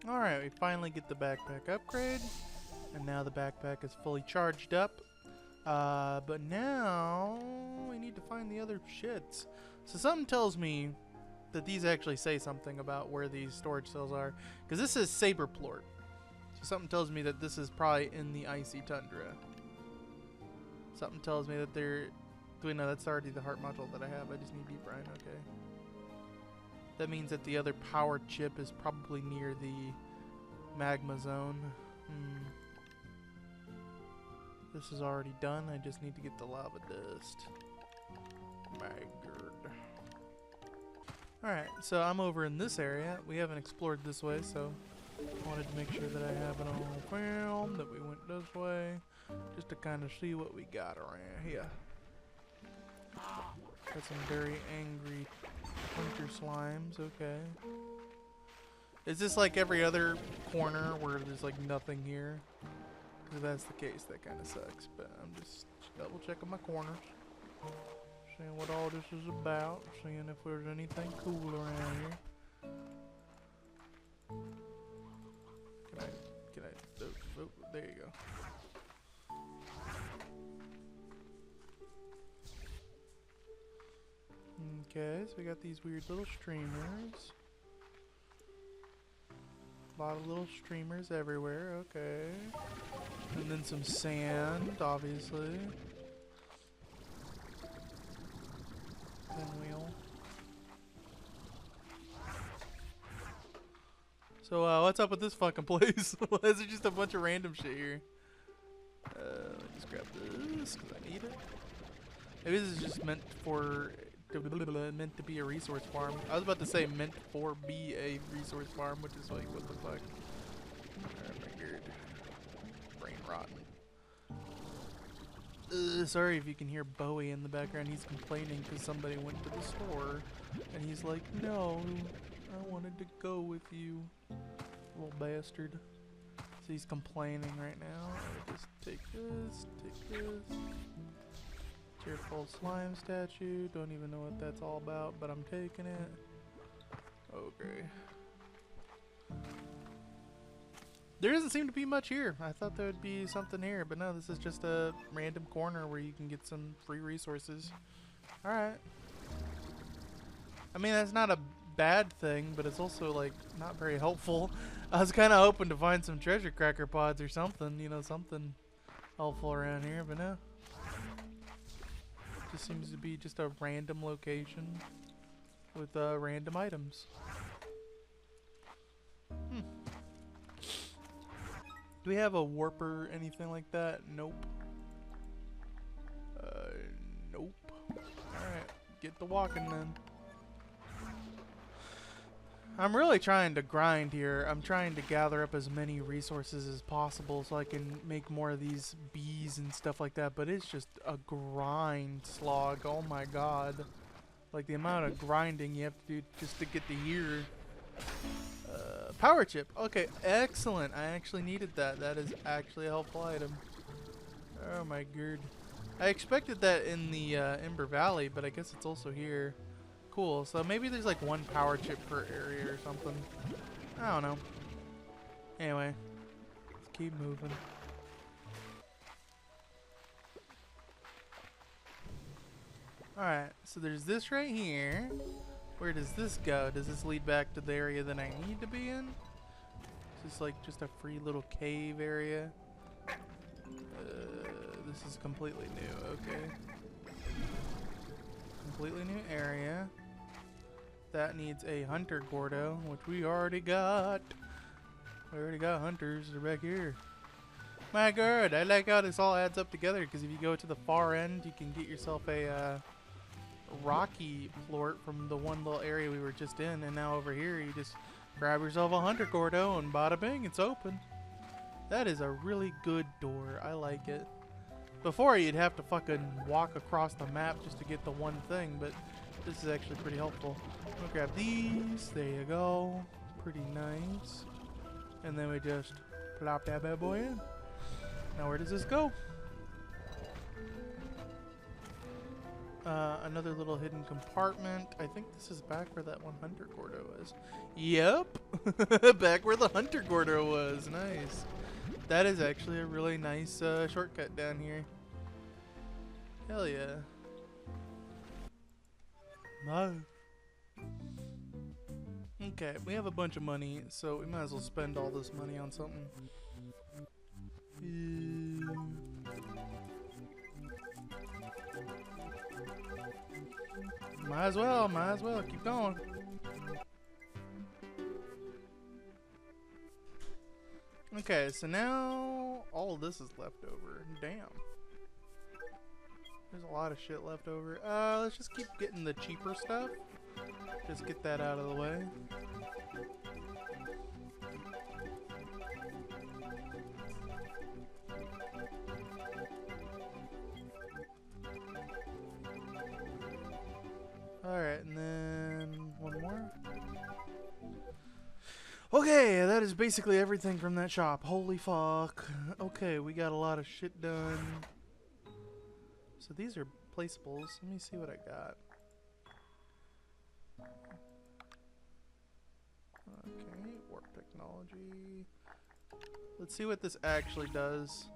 Alright, we finally get the backpack upgrade. And now the backpack is fully charged up. But now we need to find the other shits. So something tells me that these actually say something about where these storage cells are. Because this is Saberplort. So something tells me that this is probably in the icy tundra. Something tells me that they're... Wait, no, that's already the heart module that I have. I just need deep brine, okay. That means that the other power chip is probably near the magma zone. This is already done. I just need to get the lava dust. My god. Alright, so I'm over in this area. We haven't explored this way, so I wanted to make sure that I have it on film, that we went this way, just to kind of see what we got around here. Got some very angry hunter slimes, okay. Is this like every other corner where there's like nothing here? If that's the case, that kind of sucks, but I'm just double checking my corners. Seeing what all this is about, seeing if there's anything cool around here. Oh, there you go. Okay, so we got these weird little streamers. A lot of little streamers everywhere, okay. And then some sand, obviously. Pinwheel. So, what's up with this fucking place? Why is there just a bunch of random shit here? Let me just grab this, because I need it. Maybe this is just meant for... meant to be a resource farm. I was about to say meant for be a resource farm, which is like, what the fuck? Oh my god. Brain rotten. Sorry if you can hear Bowie in the background. He's complaining because somebody went to the store. And he's like, no, I wanted to go with you. Little bastard. So he's complaining right now. I'll just take this, take this. Cheerful slime statue. Don't even know what that's all about, but I'm taking it. Okay. There doesn't seem to be much here. I thought there would be something here, but no, this is just a random corner where you can get some free resources. Alright. I mean, that's not a bad thing, but it's also, like, not very helpful. I was kind of hoping to find some treasure cracker pods or something, you know, something helpful around here, but no. Just seems to be just a random location with random items. Do we have a warp or anything like that? Nope. Nope. Alright, get to walking then. I'm really trying to grind here. I'm trying to gather up as many resources as possible so I can make more of these bees and stuff like that, but it's just a grind slog. Oh my god. Like the amount of grinding you have to do just to get to here. Power chip. Okay, excellent. I actually needed that. That is actually a helpful item. Oh my god. I expected that in the Ember Valley, but I guess it's also here. Cool. So maybe there's like one power chip per area or something. I don't know. Anyway, let's keep moving. Alright, so there's this right here. Where does this go? Does this lead back to the area that I need to be in? Is this like just a free little cave area? This is completely new, okay. Completely new area. That needs a hunter Gordo, which we already got. We already got hunters, they're back here. My god, I like how this all adds up together, because if you go to the far end, you can get yourself a rocky plort from the one little area we were just in, and now over here you just grab yourself a hunter Gordo and bada bing, it's open. That is a really good door. I like it. Before you'd have to fucking walk across the map just to get the one thing, but this is actually pretty helpful. We'll grab these. There you go. Pretty nice. And then we just plop that bad boy in. Now where does this go? Another little hidden compartment. I think this is back where that one Hunter Gordo was. Yep! Back where the Hunter Gordo was. Nice. That is actually a really nice shortcut down here. Hell yeah. Nice. Okay, we have a bunch of money, so we might as well spend all this money on something. Might as well, keep going. Okay, so now all of this is left over. Damn. There's a lot of shit left over. Let's just keep getting the cheaper stuff. Just get that out of the way. Alright, and then one more. Okay, that is basically everything from that shop. Holy fuck. Okay, we got a lot of shit done. So these are placeables. Let me see what I got. Okay, warp technology. Let's see what this actually does.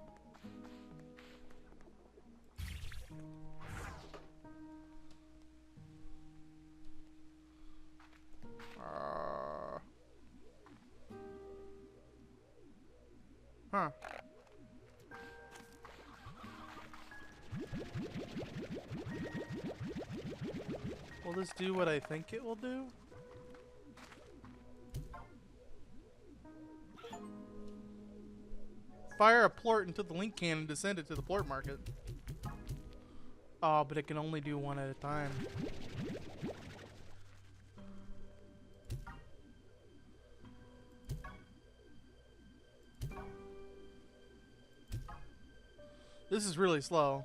Huh. Will this do what I think it will do? Fire a plort into the link cannon to send it to the plort market. Oh, but it can only do one at a time. This is really slow.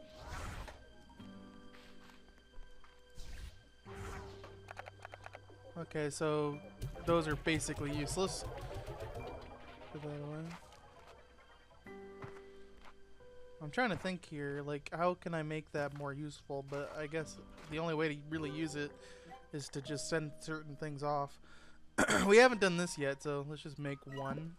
Okay, so those are basically useless. Put that away. I'm trying to think here, like, how can I make that more useful? But I guess the only way to really use it is to just send certain things off. We haven't done this yet, so let's just make one.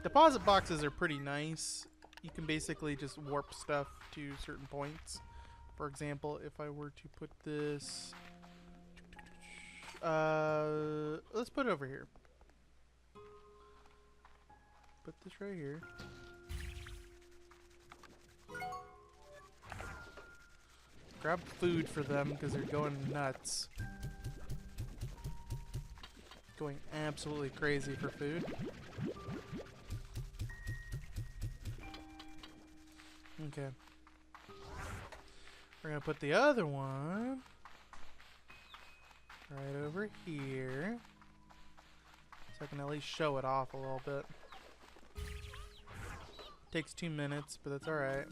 Deposit boxes are pretty nice. You can basically just warp stuff to certain points. For example, if I were to put this... let's put it over here. Put this right here. Grab food for them because they're going nuts. Going absolutely crazy for food. Okay. We're gonna put the other one right over here. So I can at least show it off a little bit. Takes 2 minutes, but that's alright.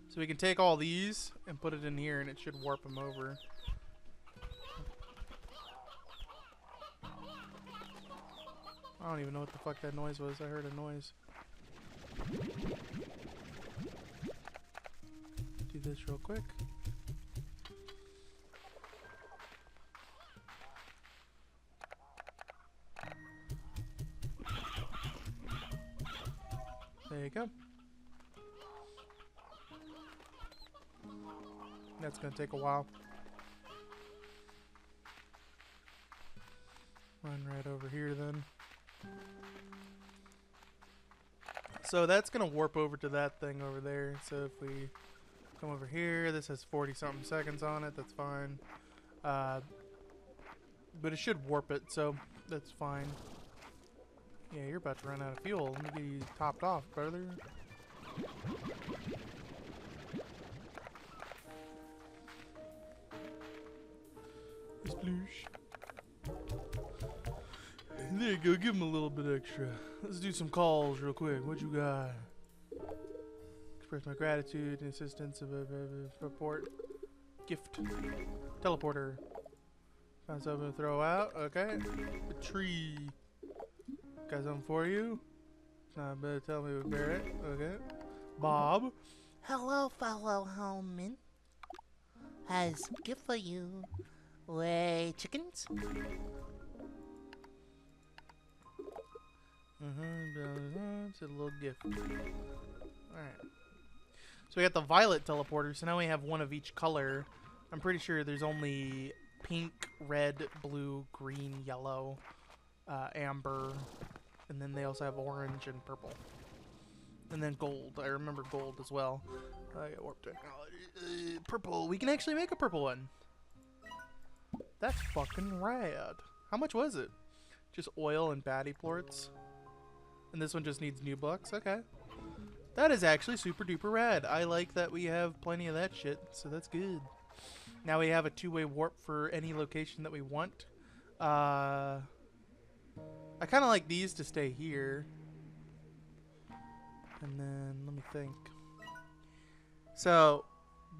So we can take all these and put it in here and it should warp them over. I don't even know what the fuck that noise was. I heard a noise. Do this real quick. There you go. That's gonna take a while. Run right over here then. So that's gonna warp over to that thing over there. So if we come over here, this has 40 something seconds on it, that's fine. But it should warp it, so that's fine. Yeah, you're about to run out of fuel. Let me get you topped off, brother. Sploosh. There you go, give him a little bit extra. Let's do some calls real quick. What you got? Express my gratitude and assistance of a report. Gift. Teleporter. Found something to throw out. Okay. A tree. Got something for you. It's not better tell me to bear it. Okay. Bob. Hello, fellow homin. Has gift for you. Way chickens? It's a little gift. Alright. So we got the violet teleporter, so now we have one of each color. I'm pretty sure there's only pink, red, blue, green, yellow, amber, and then they also have orange and purple. And then gold. I remember gold as well. I got warp technology. Purple. We can actually make a purple one. That's fucking rad. How much was it? Just oil and baddie plorts. And this one just needs new blocks? Okay. That is actually super duper rad. I like that we have plenty of that shit, so that's good. Now we have a two-way warp for any location that we want. I kind of like these to stay here. And then, let me think. So,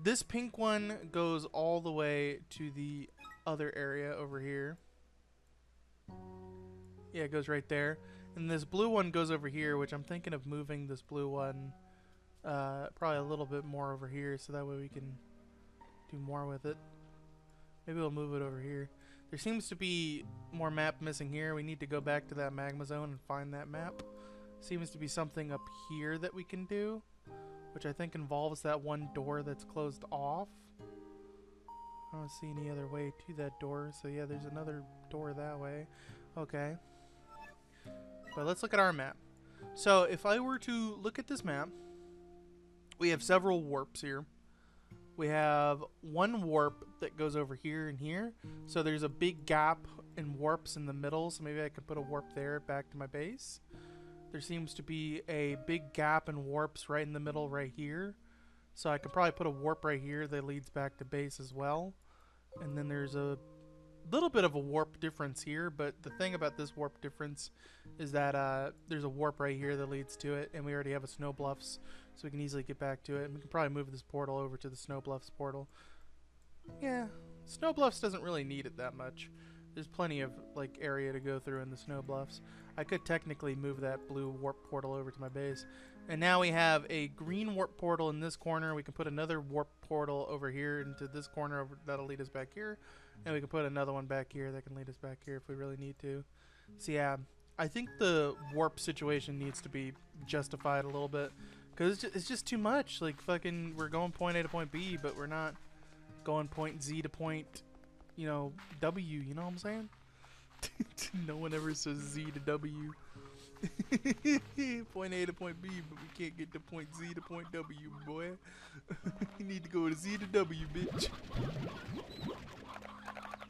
this pink one goes all the way to the other area over here. Yeah, it goes right there. And this blue one goes over here, which I'm thinking of moving this blue one probably a little bit more over here, so that way we can do more with it. Maybe we'll move it over here. There seems to be more map missing here. We need to go back to that magma zone and find that map. Seems to be something up here that we can do, which I think involves that one door that's closed off. I don't see any other way to that door, so yeah, there's another door that way. Okay. But let's look at our map. So if I were to look at this map, we have several warps here. We have one warp that goes over here and here. So there's a big gap in warps in the middle, so maybe I could put a warp there back to my base. There seems to be a big gap in warps right in the middle right here. So I could probably put a warp right here that leads back to base as well. And then there's a little bit of a warp difference here, but the thing about this warp difference is that there's a warp right here that leads to it, and we already have a Snow Bluffs, so we can easily get back to it. And we can probably move this portal over to the Snow Bluffs portal. Yeah, Snow Bluffs doesn't really need it that much. There's plenty of like area to go through in the Snow Bluffs. I could technically move that blue warp portal over to my base. And now we have a green warp portal in this corner. We can put another warp portal over here into this corner over, that'll lead us back here. And we can put another one back here that can lead us back here if we really need to. So yeah, I think the warp situation needs to be justified a little bit. Because it's just too much. Like fucking, we're going point A to point B, but we're not going point Z to point, you know, W, you know what I'm saying? No one ever says Z to W. Point A to point B, but we can't get to point Z to point W, boy. You need to go to Z to W, bitch.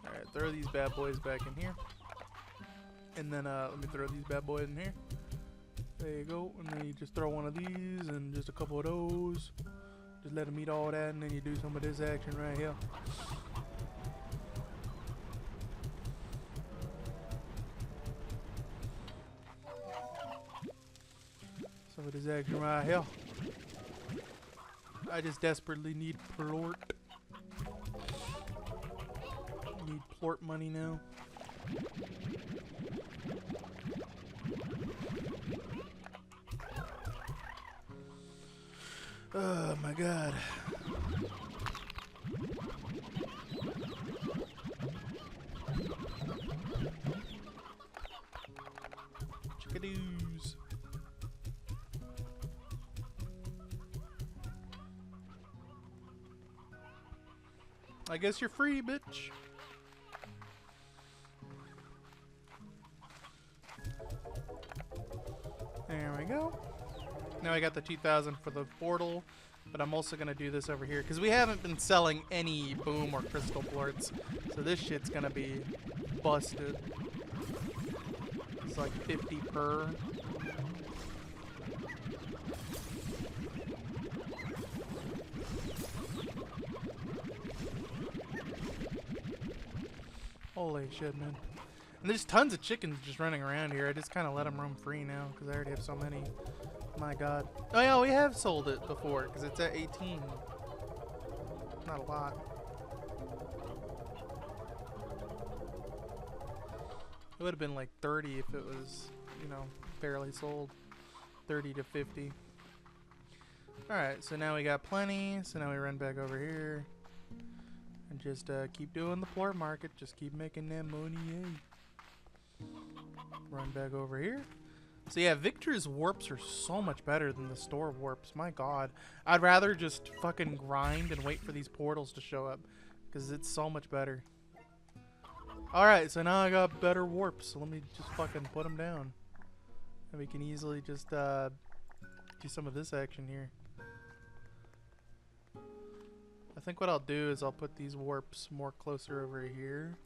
Alright, throw these bad boys back in here. And then let me throw these bad boys in here. There you go. And then you just throw one of these and just a couple of those. Just let them eat all that, and then you do some of this action right here. Some of this action right here. I just desperately need plort. Need plort money now. Oh my god. Chickadoos. I guess you're free, bitch. There we go. Now I got the 2,000 for the portal, but I'm also going to do this over here because we haven't been selling any boom or crystal plorts, so this shit's going to be busted. It's like 50 per. Holy shit, man. And there's tons of chickens just running around here. I just kind of let them roam free now because I already have so many. My god. Oh yeah, we have sold it before because it's at 18. Not a lot. It would have been like 30 if it was, you know, barely sold. 30 to 50. Alright, so now we got plenty. So now we run back over here. And just keep doing the floor market. Just keep making that money, yay. Run back over here. So yeah, Victor's warps are so much better than the store warps. My god. I'd rather just fucking grind and wait for these portals to show up. Because it's so much better. Alright, so now I got better warps. So let me just fucking put them down. And we can easily just do some of this action here. I think what I'll do is I'll put these warps more closer over here.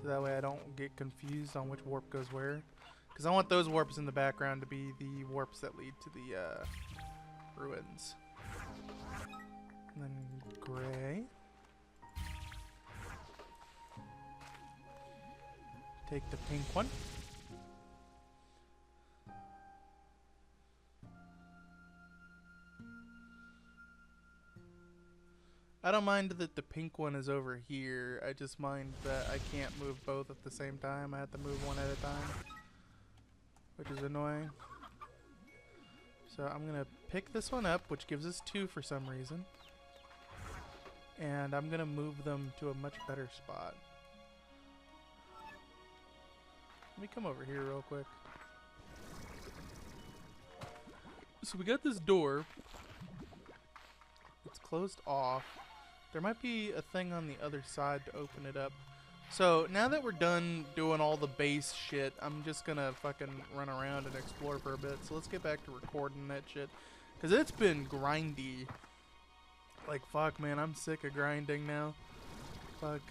So that way I don't get confused on which warp goes where. Because I want those warps in the background to be the warps that lead to the ruins. And then gray. Take the pink one. I don't mind that the pink one is over here. I just mind that I can't move both at the same time. I have to move one at a time, which is annoying. So I'm going to pick this one up, which gives us 2 for some reason. And I'm going to move them to a much better spot. Let me come over here real quick. So we got this door. It's closed off. There might be a thing on the other side to open it up. So now that we're done doing all the base shit, I'm just gonna fucking run around and explore for a bit. So let's get back to recording that shit. Because it's been grindy. Like, fuck, man, I'm sick of grinding now. Fuck.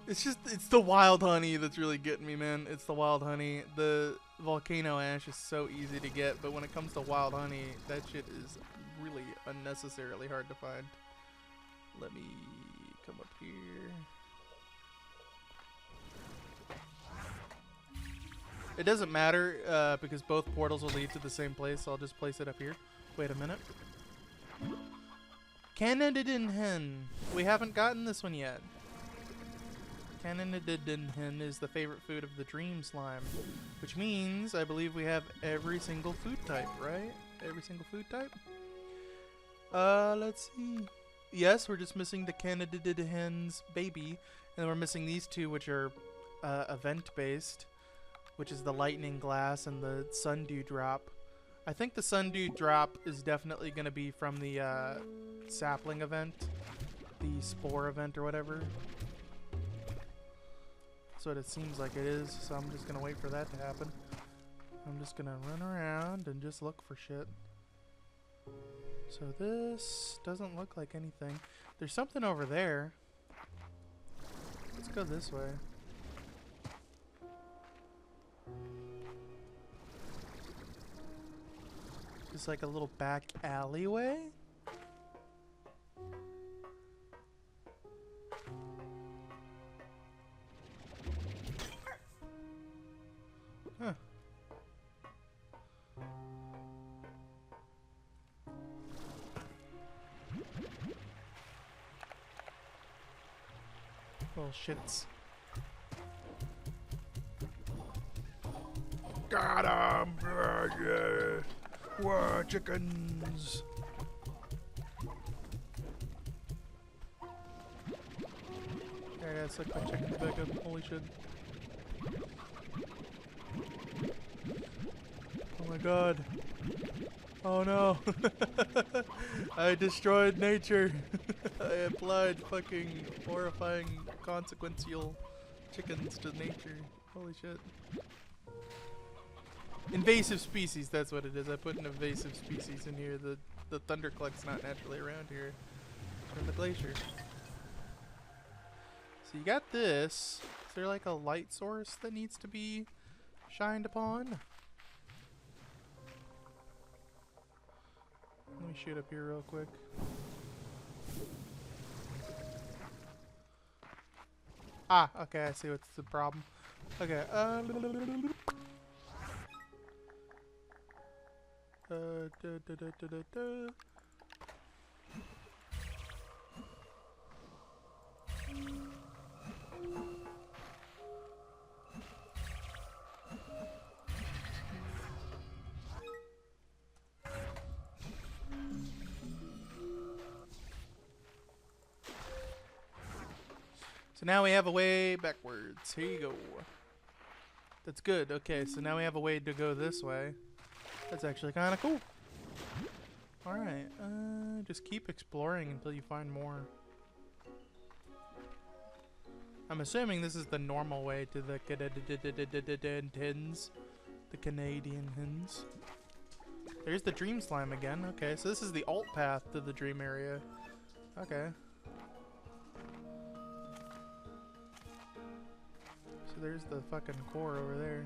It's the wild honey that's really getting me, man. It's the wild honey. The volcano ash is so easy to get, but when it comes to wild honey, that shit is really unnecessarily hard to find. Let me come up here. It doesn't matter because both portals will lead to the same place, so I'll just place it up here. Wait a minute. Candied hen. We haven't gotten this one yet. Candied is the favorite food of the dream slime, which means I believe we have every single food type, right? Every single food type? Let's see. Yes, we're just missing the Candied hen's baby, and we're missing these 2, which are event-based, which is the lightning glass and the sundew drop. I think the sundew drop is definitely going to be from the sapling event, the spore event or whatever. That's what it seems like it is, so I'm just going to wait for that to happen. I'm just going to run around and just look for shit. So this doesn't look like anything. There's something over there. Let's go this way. Just like a little back alleyway. Huh. Little shits. Got 'em! Yeah. Whoa, chickens! Yeah, I gotta suck my chickens back up. Holy shit. Oh my god. Oh no. I destroyed nature. I applied fucking horrifying consequential chickens to nature. Holy shit. Invasive species, that's what it is. I put an invasive species in here. The thundercluck's not naturally around here. It's from the glacier. So you got this. Is there like a light source that needs to be shined upon? Let me shoot up here real quick. Ah, okay, I see what's the problem. Okay, So now we have a way backwards. Here you go. That's good. Okay, so now we have a way to go this way. That's actually kind of cool. Alright, just keep exploring until you find more. I'm assuming this is the normal way to the Canadian hens. There's the dream slime again. Okay, so this is the alt path to the dream area. Okay. So there's the fucking core over there.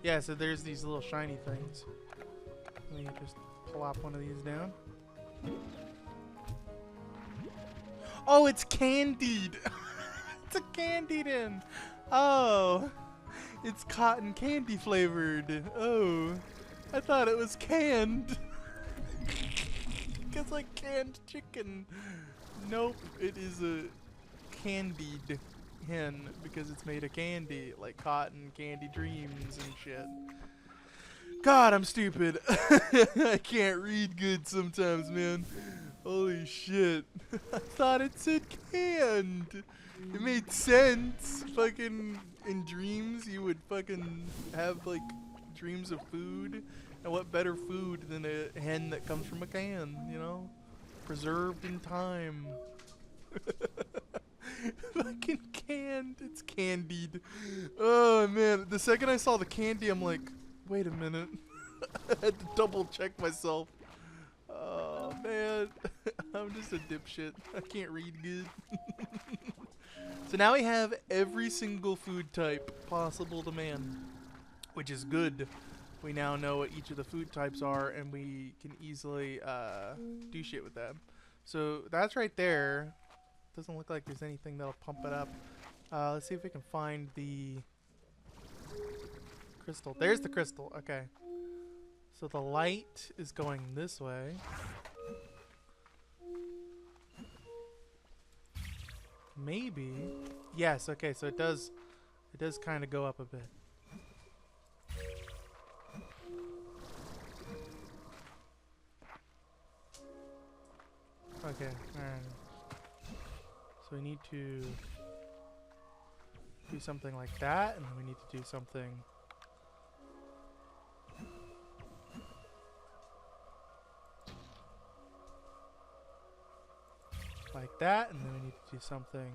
Yeah, so there's these little shiny things. Let me just plop one of these down. Oh, it's Candied! It's a Candied in! Oh! It's cotton candy flavored. Oh. I thought it was canned. It's like canned chicken. Nope, it is a candied hen because it's made of candy, like cotton candy dreams and shit. God, I'm stupid. I can't read good sometimes, man. Holy shit. I thought it said canned. It made sense. Fucking in dreams you would fucking have like dreams of food. And what better food than a hen that comes from a can, you know? Preserved in time. Fucking canned. It's candied. Oh man. The second I saw the candy, I'm like, wait a minute. I had to double check myself. Oh man. I'm just a dipshit. I can't read good. So now we have every single food type possible to man, which is good. We now know what each of the food types are, and we can easily do shit with them. So that's right there. Doesn't look like there's anything that'll pump it up. Let's see if we can find the crystal. There's the crystal. Okay. So the light is going this way. Maybe. Yes, okay, so it does kind of go up a bit. Okay, alright. So we need to do something like that, and then we need to do something like that, and then we need to do something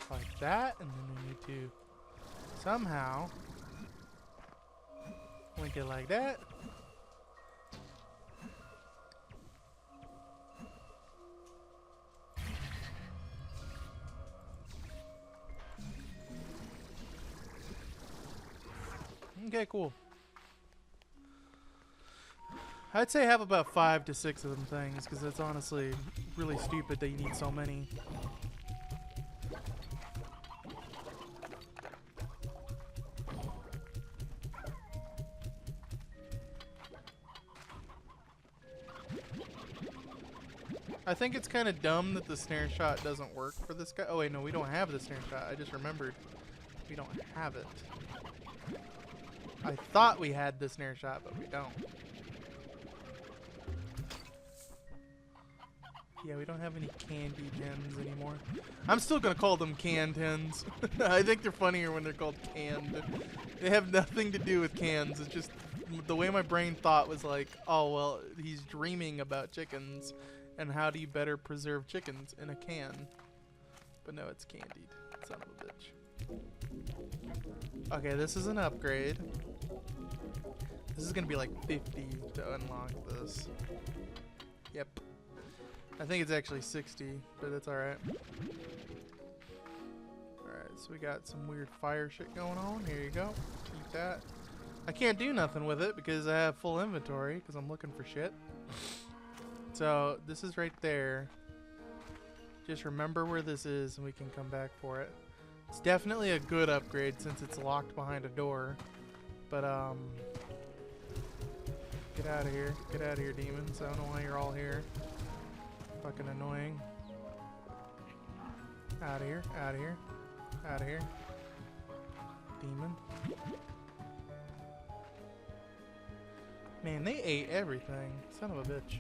like that, and then we need to somehow link it like that. Okay, cool. I'd say have about 5 to 6 of them things, because it's honestly really stupid that you need so many. I think it's kind of dumb that the snare shot doesn't work for this guy. Oh wait, no, we don't have the snare shot. I just remembered. We don't have it. I thought we had the snare shot, but we don't. Yeah, we don't have any candied hens anymore. I'm still gonna call them canned hens. I think they're funnier when they're called canned. They have nothing to do with cans. It's just the way my brain thought was like, oh well, he's dreaming about chickens, and how do you better preserve chickens in a can? But no, it's candied. Son of a bitch. Okay, this is an upgrade. This is gonna be like 50 to unlock this. Yep. I think it's actually 60, but that's alright. Alright, so we got some weird fire shit going on. Here you go. Keep that. I can't do nothing with it because I have full inventory because I'm looking for shit. So this is right there. Just remember where this is and we can come back for it. It's definitely a good upgrade since it's locked behind a door. But get out of here. Get out of here, demons. I don't know why you're all here. Fucking annoying. Out of here. Out of here. Out of here. Demon. Man, they ate everything. Son of a bitch.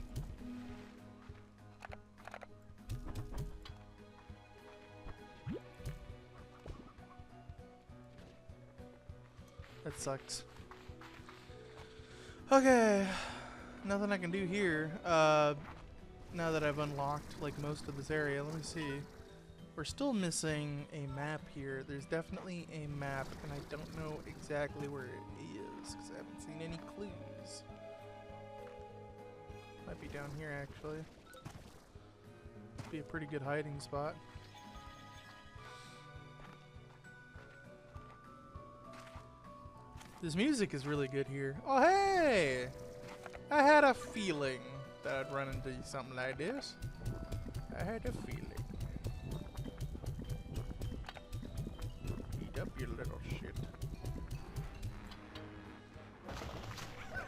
That sucks. Okay. Nothing I can do here. Now that I've unlocked like most of this area, let me see. We're still missing a map here. There's definitely a map, and I don't know exactly where it is because I haven't seen any clues. Might be down here actually. Be a pretty good hiding spot. This music is really good here. Oh hey! I had a feeling that I'd run into something like this. I had a feeling. Eat up, you little shit.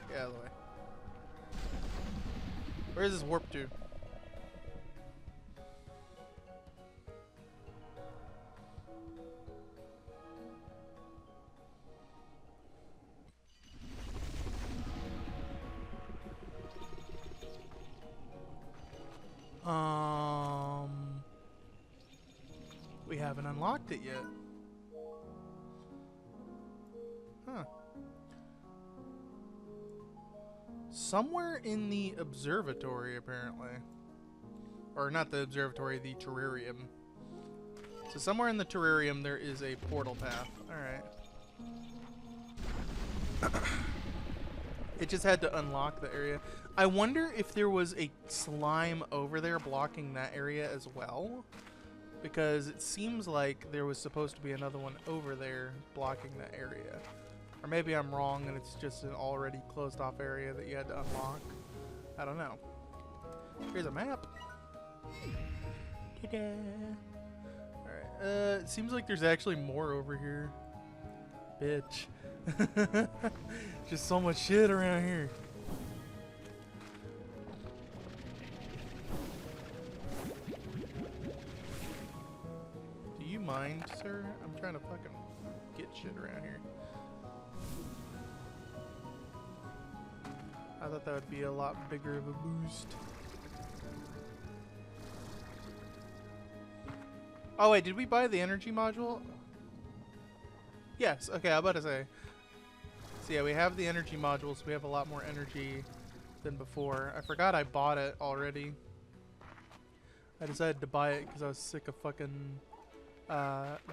Get out of the way. Where is this warp to? We haven't unlocked it yet. Huh. Somewhere in the observatory, apparently. Or not the observatory, the terrarium. So somewhere in the terrarium there is a portal path. Alright. It just had to unlock the area. I wonder if there was a slime over there blocking that area as well. Because it seems like there was supposed to be another one over there blocking that area. Or maybe I'm wrong and it's just an already closed off area that you had to unlock. I don't know. Here's a map. Ta-da! Alright, it seems like there's actually more over here. Bitch. Just so much shit around here. Do you mind, sir? I'm trying to fucking get shit around here. I thought that would be a lot bigger of a boost. Oh wait, did we buy the energy module? Yes, okay, I was about to say. So yeah, we have the energy module, so we have a lot more energy than before. I forgot I bought it already. I decided to buy it because I was sick of fucking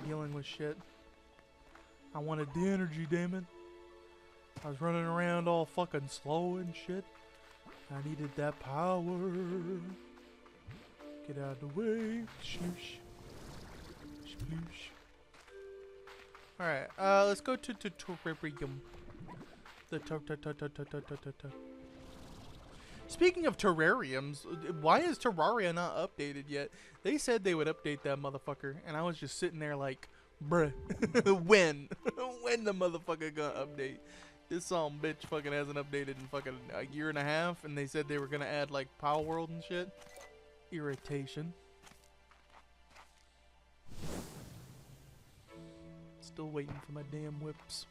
dealing with shit. I wanted the energy, damn it. I was running around all fucking slow and shit. I needed that power. Get out of the way. Shoosh. Sploosh. Alright, let's go to terrarium. Speaking of terrariums, why is Terraria not updated yet? They said they would update that motherfucker, and I was just sitting there like, bruh, when? When the motherfucker gonna update? This song bitch fucking hasn't updated in fucking a year and a half, and they said they were gonna add like Power World and shit. Irritation. Still waiting for my damn whips.